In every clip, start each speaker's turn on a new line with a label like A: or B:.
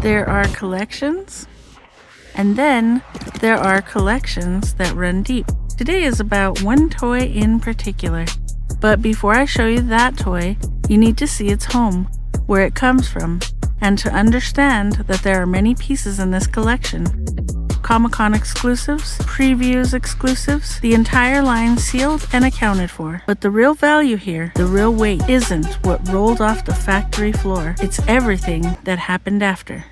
A: There are collections, and then there are collections that run deep. Today is about one toy in particular. But before I show you that toy, you need to see its home, where it comes from, and to understand that there are many pieces in this collection. Comic-Con exclusives, previews exclusives, the entire line sealed and accounted for. But the real value here, the real weight, isn't what rolled off the factory floor. It's everything that happened after.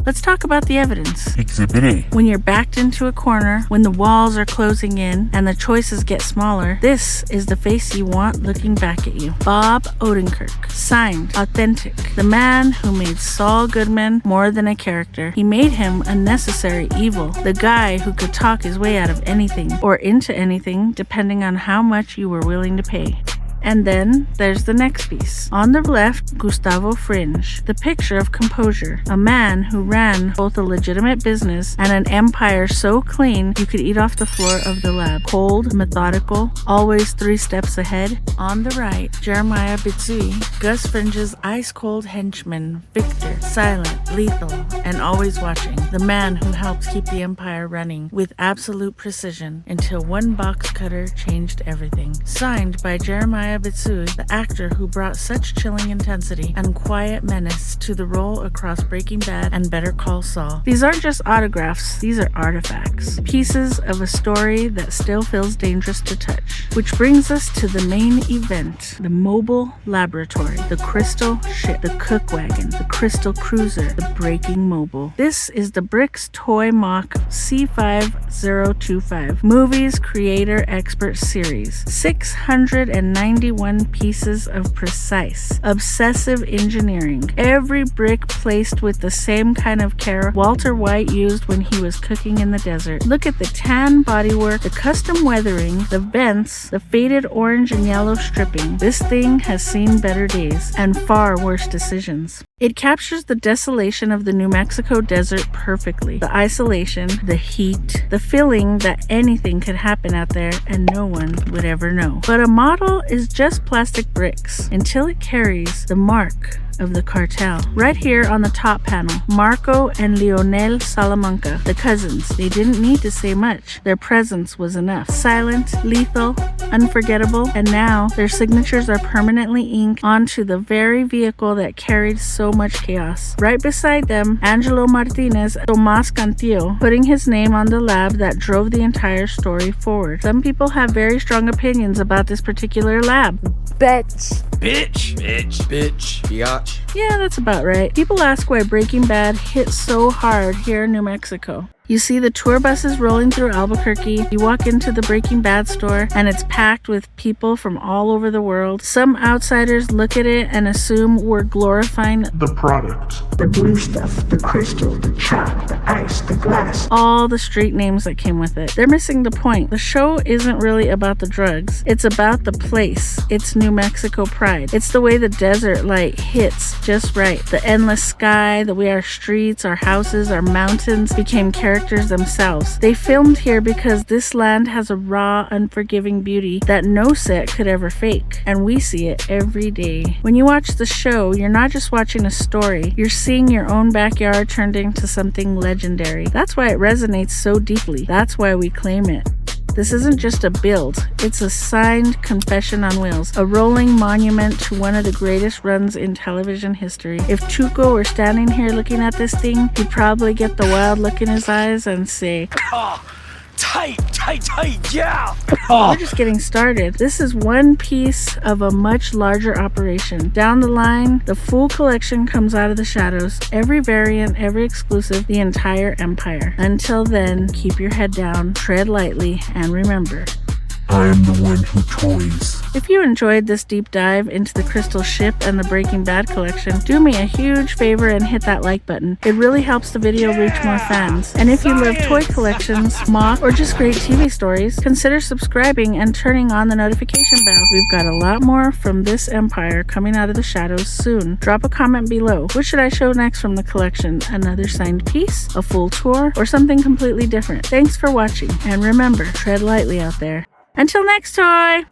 A: Let's talk about the evidence.
B: Exhibit A.
A: When you're backed into a corner, when the walls are closing in and the choices get smaller, this is the face you want looking back at you. Bob Odenkirk, signed Authentic, the man who made Saul Goodman more than a character. He made him a necessary evil, the guy who could talk his way out of anything or into anything depending on how much you were willing to pay. And then there's the next piece. On the left, Gustavo Fringe, the picture of composure, a man who ran both a legitimate business and an empire so clean you could eat off the floor of the lab. Cold, methodical, always 3 steps ahead. On the right, Jeremiah Bitsui, Gus Fringe's ice-cold henchman, Victor, silent, lethal, and always watching, the man who helped keep the empire running with absolute precision until one box cutter changed everything. Signed by Jeremiah Bitsui, the actor who brought such chilling intensity and quiet menace to the role across Breaking Bad and Better Call Saul. These aren't just autographs, these are artifacts. Pieces of a story that still feels dangerous to touch. Which brings us to the main event, the mobile laboratory, the crystal ship, the cook wagon, the crystal cruiser, the breaking mobile. This is the Bricks Toy MOC-C5025, Movies Creator Expert Series. 691 pieces of precise, obsessive engineering. Every brick placed with the same kind of care Walter White used when he was cooking in the desert. Look at the tan bodywork, the custom weathering, the vents, the faded orange and yellow stripping. This thing has seen better days and far worse decisions. It captures the desolation of the New Mexico desert perfectly. The isolation, the heat, the feeling that anything could happen out there and no one would ever know. But a model is just plastic bricks until it carries the mark of the cartel. Right here on the top panel, Marco and Lionel Salamanca, the cousins. They didn't need to say much. Their presence was enough. Silent, lethal, unforgettable, and now their signatures are permanently inked onto the very vehicle that carried so much chaos. Right beside them, Angelo Martinez, Tomas Cantillo, putting his name on the lab that drove the entire story forward. Some people have very strong opinions about this particular lab.
C: Bitch.
D: Biatch.
A: Yeah, that's about right. People ask why Breaking Bad hit so hard here in New Mexico. You see the tour buses rolling through Albuquerque. You walk into the Breaking Bad store and it's packed with people from all over the world. Some outsiders look at it and assume we're glorifying
B: The product.
C: The blue stuff, the crystal, the chalk, the ice, the glass.
A: all the street names that came with it. They're missing the point. The show isn't really about the drugs. It's about the place. It's New Mexico pride. It's the way the desert light hits just right. The endless sky, the way our streets, our houses, our mountains became characters themselves. They filmed here because this land has a raw, unforgiving beauty that no set could ever fake, and we see it every day. When you watch the show, you're not just watching a story, you're seeing your own backyard turned into something legendary. That's why it resonates so deeply. That's why we claim it. This isn't just a build, it's a signed confession on wheels, a rolling monument to one of the greatest runs in television history. If Tuco were standing here looking at this thing, he'd probably get the wild look in his eyes and say,
D: Tight, yeah!
A: We're just getting started. This is one piece of a much larger operation. Down the line, the full collection comes out of the shadows. Every variant, every exclusive, the entire empire. Until then, keep your head down, tread lightly, and remember,
B: I am the one who toys.
A: if you enjoyed this deep dive into the Crystal Ship and the Breaking Bad collection, do me a huge favor and hit that like button. It really helps the video reach more fans. And if you love toy collections, mock, or just great TV stories, consider subscribing and turning on the notification bell. We've got a lot more from this empire coming out of the shadows soon. Drop a comment below. What should I show next from the collection? Another signed piece, a full tour, or something completely different? Thanks for watching, and remember, tread lightly out there. Until next toy!